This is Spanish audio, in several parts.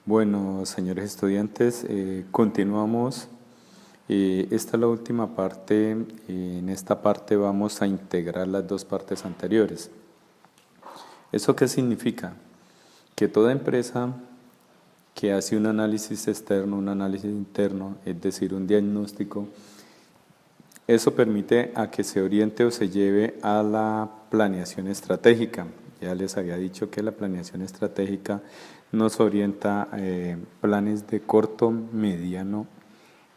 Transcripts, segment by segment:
Bueno, señores estudiantes, continuamos. Esta es la última parte. En esta parte vamos a integrar las dos partes anteriores. ¿Eso qué significa? Que toda empresa que hace un análisis externo, un análisis interno, es decir, un diagnóstico, eso permite a que se oriente o se lleve a la planeación estratégica. Ya les había dicho que la planeación estratégica nos orienta a planes de corto, mediano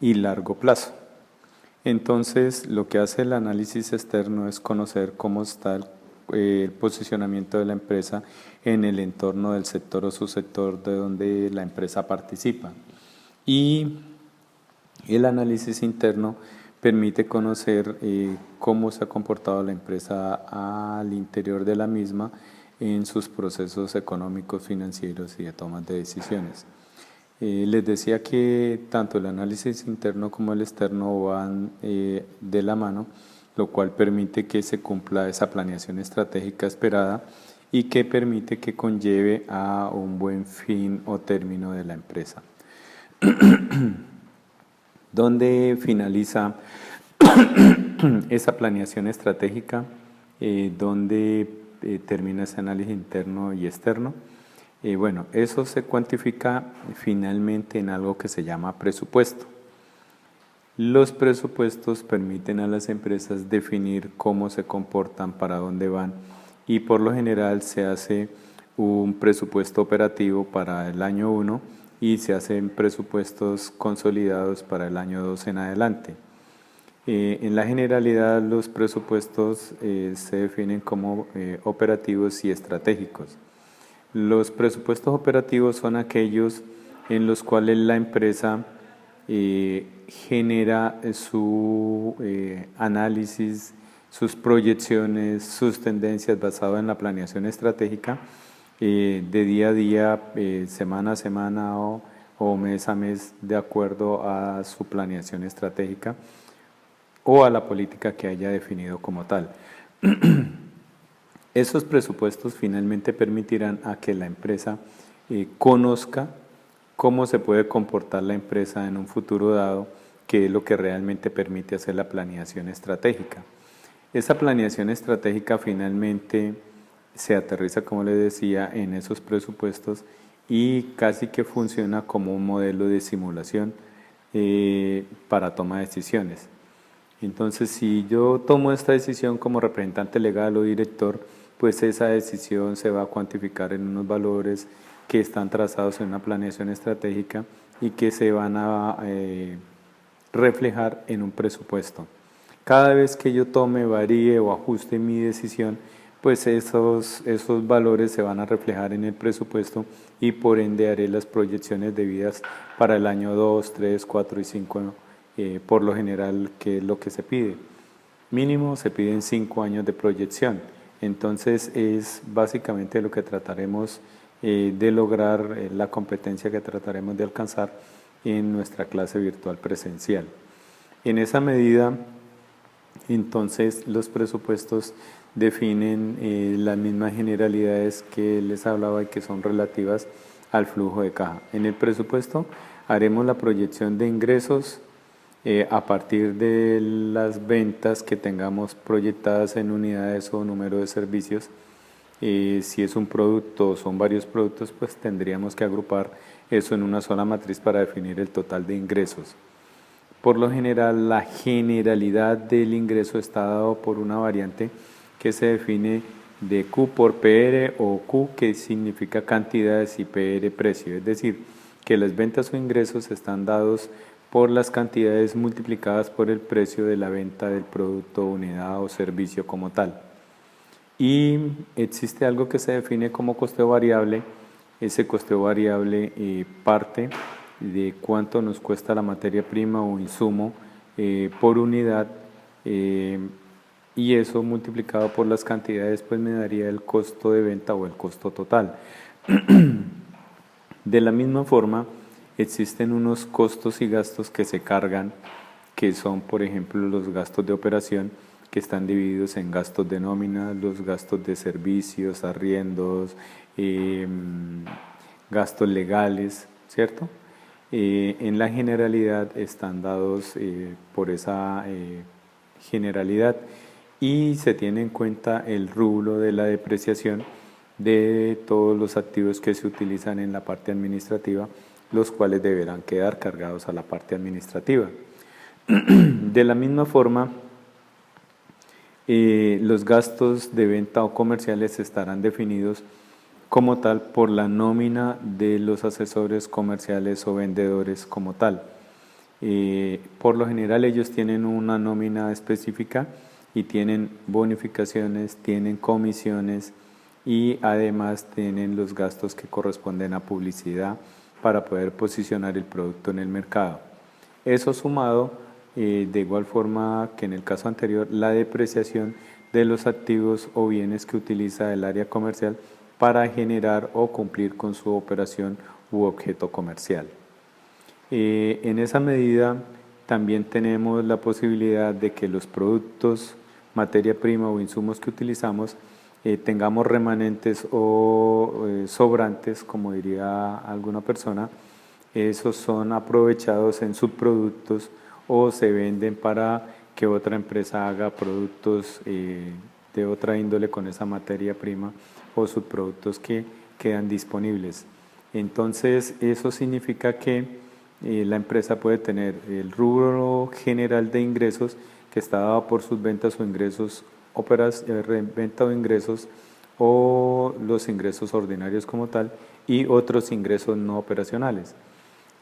y largo plazo. Entonces, lo que hace el análisis externo es conocer cómo está el posicionamiento de la empresa en el entorno del sector o subsector de donde la empresa participa. Y el análisis interno permite conocer cómo se ha comportado la empresa al interior de la misma en sus procesos económicos, financieros y de tomas de decisiones. Les decía que tanto el análisis interno como el externo van de la mano, lo cual permite que se cumpla esa planeación estratégica esperada y que permite que conlleve a un buen fin o término de la empresa. ¿Dónde finaliza esa planeación estratégica? ¿Dónde termina ese análisis interno y externo? Bueno, eso se cuantifica finalmente en algo que se llama presupuesto. Los presupuestos permiten a las empresas definir cómo se comportan, para dónde van, y por lo general se hace un presupuesto operativo para el año 1 y se hacen presupuestos consolidados para el año 2 en adelante. En la generalidad los presupuestos se definen como operativos y estratégicos. Los presupuestos operativos son aquellos en los cuales la empresa genera su análisis, sus proyecciones, sus tendencias basadas en la planeación estratégica de día a día, semana a semana o mes a mes, de acuerdo a su planeación estratégica o a la política que haya definido como tal. Esos presupuestos finalmente permitirán a que la empresa conozca cómo se puede comportar la empresa en un futuro dado, que es lo que realmente permite hacer la planeación estratégica. Esa planeación estratégica finalmente se aterriza, como les decía, en esos presupuestos y casi que funciona como un modelo de simulación para toma de decisiones. Entonces, si yo tomo esta decisión como representante legal o director, pues esa decisión se va a cuantificar en unos valores que están trazados en una planeación estratégica y que se van a reflejar en un presupuesto. Cada vez que yo tome, varíe o ajuste mi decisión, pues esos valores se van a reflejar en el presupuesto y por ende haré las proyecciones debidas para el año 2, 3, 4 y 5, por lo general, que es lo que se pide. Mínimo se piden 5 años de proyección. Entonces es básicamente lo que trataremos de lograr, la competencia que trataremos de alcanzar en nuestra clase virtual presencial. En esa medida, entonces, los presupuestos definen las mismas generalidades que les hablaba y que son relativas al flujo de caja. En el presupuesto haremos la proyección de ingresos a partir de las ventas que tengamos proyectadas en unidades o número de servicios. Si es un producto o son varios productos, pues tendríamos que agrupar eso en una sola matriz para definir el total de ingresos. Por lo general, la generalidad del ingreso está dado por una variante que se define de Q por PR, o Q, que significa cantidades, y PR, precio. Es decir, que las ventas o ingresos están dados por las cantidades multiplicadas por el precio de la venta del producto, unidad o servicio como tal. Y existe algo que se define como costeo variable. Ese costeo variable parte de cuánto nos cuesta la materia prima o insumo por unidad, y eso multiplicado por las cantidades pues me daría el costo de venta o el costo total. De la misma forma, existen unos costos y gastos que se cargan, que son, por ejemplo, los gastos de operación, que están divididos en gastos de nómina, los gastos de servicios, arriendos, gastos legales. ¿cierto? En la generalidad están dados por esa generalidad y se tiene en cuenta el rublo de la depreciación de todos los activos que se utilizan en la parte administrativa, los cuales deberán quedar cargados a la parte administrativa. De la misma forma, los gastos de venta o comerciales estarán definidos como tal por la nómina de los asesores comerciales o vendedores como tal. Por lo general ellos tienen una nómina específica y tienen bonificaciones, tienen comisiones y además tienen los gastos que corresponden a publicidad para poder posicionar el producto en el mercado. Eso sumado, de igual forma que en el caso anterior, la depreciación de los activos o bienes que utiliza el área comercial para generar o cumplir con su operación u objeto comercial. En esa medida también tenemos la posibilidad de que los productos, materia prima o insumos que utilizamos tengamos remanentes o sobrantes, como diría alguna persona. Esos son aprovechados en subproductos o se venden para que otra empresa haga productos de otra índole con esa materia prima o subproductos que quedan disponibles. Entonces eso significa que la empresa puede tener el rubro general de ingresos que está dado por sus ventas o ingresos, venta o ingresos o los ingresos ordinarios como tal y otros ingresos no operacionales.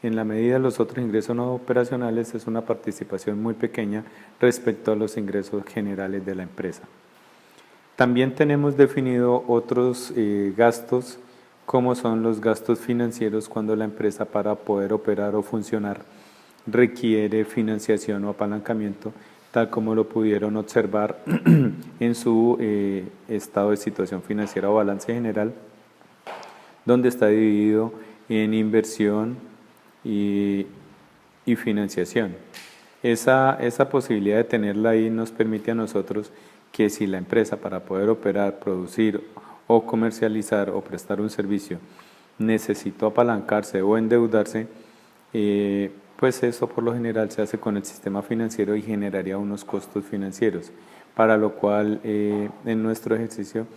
En la medida de los otros ingresos no operacionales es una participación muy pequeña respecto a los ingresos generales de la empresa. También tenemos definido otros gastos como son los gastos financieros cuando la empresa para poder operar o funcionar requiere financiación o apalancamiento, tal como lo pudieron observar en su estado de situación financiera o balance general, donde está dividido en inversión y financiación. Esa posibilidad de tenerla ahí nos permite a nosotros que si la empresa para poder operar, producir o comercializar o prestar un servicio necesitó apalancarse o endeudarse, pues eso por lo general se hace con el sistema financiero y generaría unos costos financieros, para lo cual en nuestro ejercicio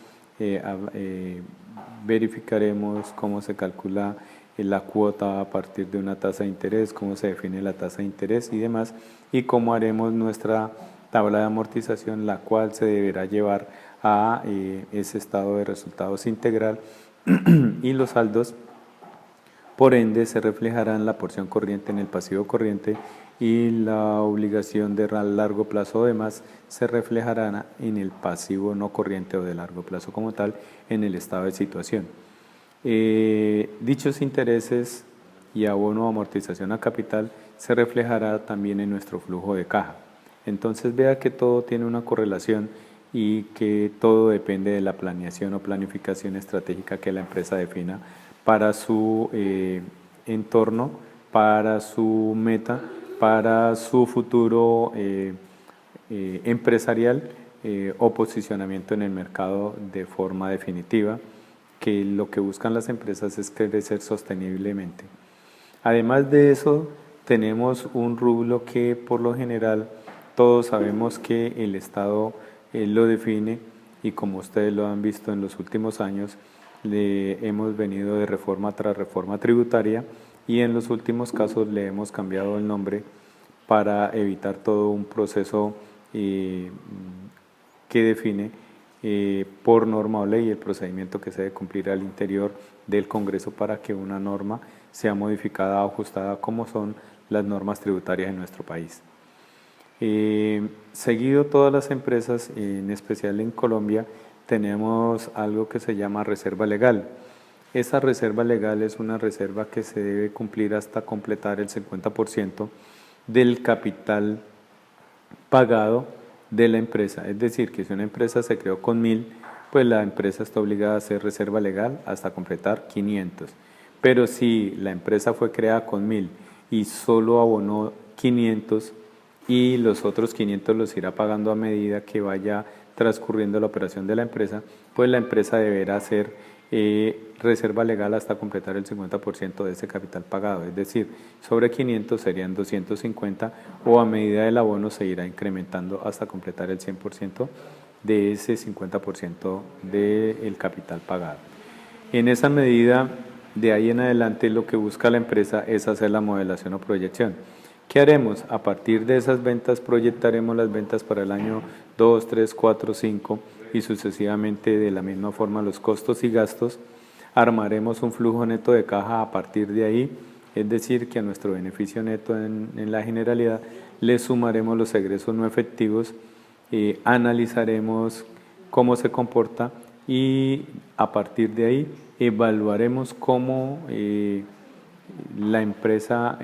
verificaremos cómo se calcula la cuota a partir de una tasa de interés, cómo se define la tasa de interés y demás, y cómo haremos nuestra tabla de amortización, la cual se deberá llevar a ese estado de resultados integral y los saldos, por ende, se reflejarán la porción corriente en el pasivo corriente y la obligación de largo plazo o demás se reflejarán en el pasivo no corriente o de largo plazo como tal en el estado de situación. Dichos intereses y abono o amortización a capital se reflejará también en nuestro flujo de caja. Entonces vea que todo tiene una correlación y que todo depende de la planeación o planificación estratégica que la empresa defina para su entorno, para su meta, para su futuro empresarial o posicionamiento en el mercado de forma definitiva, que lo que buscan las empresas es crecer sosteniblemente. Además de eso, tenemos un rublo que por lo general todos sabemos que el Estado lo define y como ustedes lo han visto en los últimos años, le hemos venido de reforma tras reforma tributaria y en los últimos casos le hemos cambiado el nombre para evitar todo un proceso que define por norma o ley el procedimiento que se debe cumplir al interior del Congreso para que una norma sea modificada o ajustada como son las normas tributarias en nuestro país. Seguido todas las empresas, en especial en Colombia, tenemos algo que se llama reserva legal. Esa reserva legal es una reserva que se debe cumplir hasta completar el 50% del capital pagado de la empresa. Es decir, que si una empresa se creó con 1000, pues la empresa está obligada a hacer reserva legal hasta completar 500. Pero si la empresa fue creada con 1000 y solo abonó 500 y los otros 500 los irá pagando a medida que vaya transcurriendo la operación de la empresa, pues la empresa deberá hacer reserva legal hasta completar el 50% de ese capital pagado, es decir, sobre 500 serían 250 o a medida del abono se irá incrementando hasta completar el 100% de ese 50% del capital pagado. En esa medida, de ahí en adelante, lo que busca la empresa es hacer la modelación o proyección. ¿Qué haremos? A partir de esas ventas proyectaremos las ventas para el año 2, 3, 4, 5 y sucesivamente de la misma forma los costos y gastos. Armaremos un flujo neto de caja a partir de ahí, es decir, que a nuestro beneficio neto en la generalidad le sumaremos los egresos no efectivos, analizaremos cómo se comporta y a partir de ahí evaluaremos cómo la empresa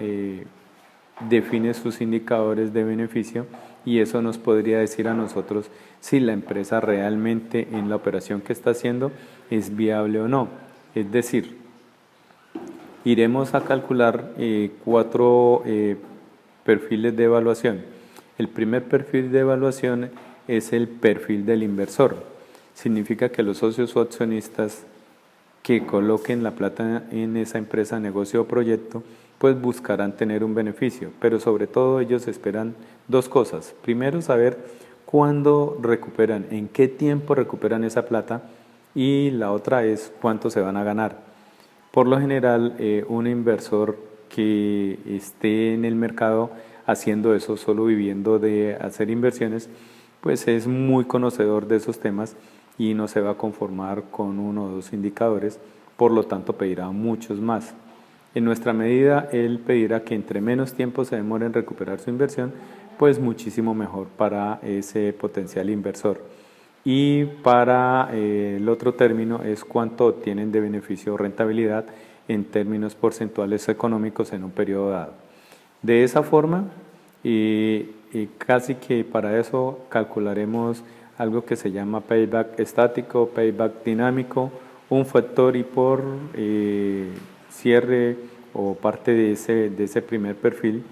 define sus indicadores de beneficio y eso nos podría decir a nosotros si la empresa realmente en la operación que está haciendo es viable o no. Es decir, iremos a calcular 4 perfiles de evaluación. El primer perfil de evaluación es el perfil del inversor. Significa que los socios o accionistas que coloquen la plata en esa empresa, negocio o proyecto, pues buscarán tener un beneficio, pero sobre todo ellos esperan 2 cosas. Primero, saber cuándo recuperan, en qué tiempo recuperan esa plata y la otra es cuánto se van a ganar. Por lo general, un inversor que esté en el mercado haciendo eso, solo viviendo de hacer inversiones, pues es muy conocedor de esos temas y no se va a conformar con 1 o 2 indicadores, por lo tanto pedirá muchos más. En nuestra medida, él pedirá que entre menos tiempo se demore en recuperar su inversión, pues muchísimo mejor para ese potencial inversor. Y para el otro término es cuánto obtienen de beneficio o rentabilidad en términos porcentuales económicos en un periodo dado. De esa forma, casi que para eso calcularemos algo que se llama payback estático, payback dinámico, un factor y por cierre o parte de ese primer perfil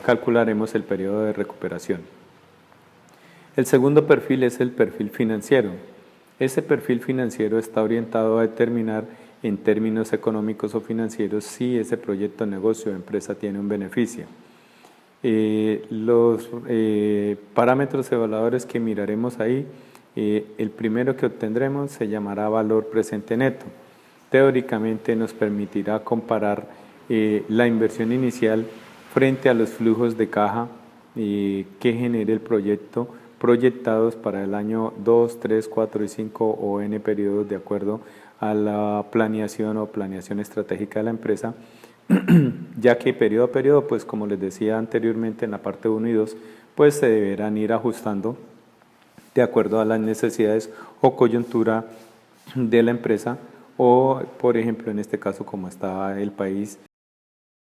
calcularemos el periodo de recuperación. El segundo perfil es el perfil financiero. Ese perfil financiero está orientado a determinar en términos económicos o financieros si ese proyecto, negocio o empresa tiene un beneficio. Los parámetros evaluadores que miraremos ahí, el primero que obtendremos se llamará valor presente neto. Teóricamente nos permitirá comparar la inversión inicial frente a los flujos de caja que genere el proyecto proyectados para el año 2, 3, 4 y 5 o N periodos de acuerdo a la planeación o planeación estratégica de la empresa, ya que periodo a periodo, pues como les decía anteriormente en la parte 1 y 2, pues se deberán ir ajustando de acuerdo a las necesidades o coyuntura de la empresa o, por ejemplo, en este caso como está el país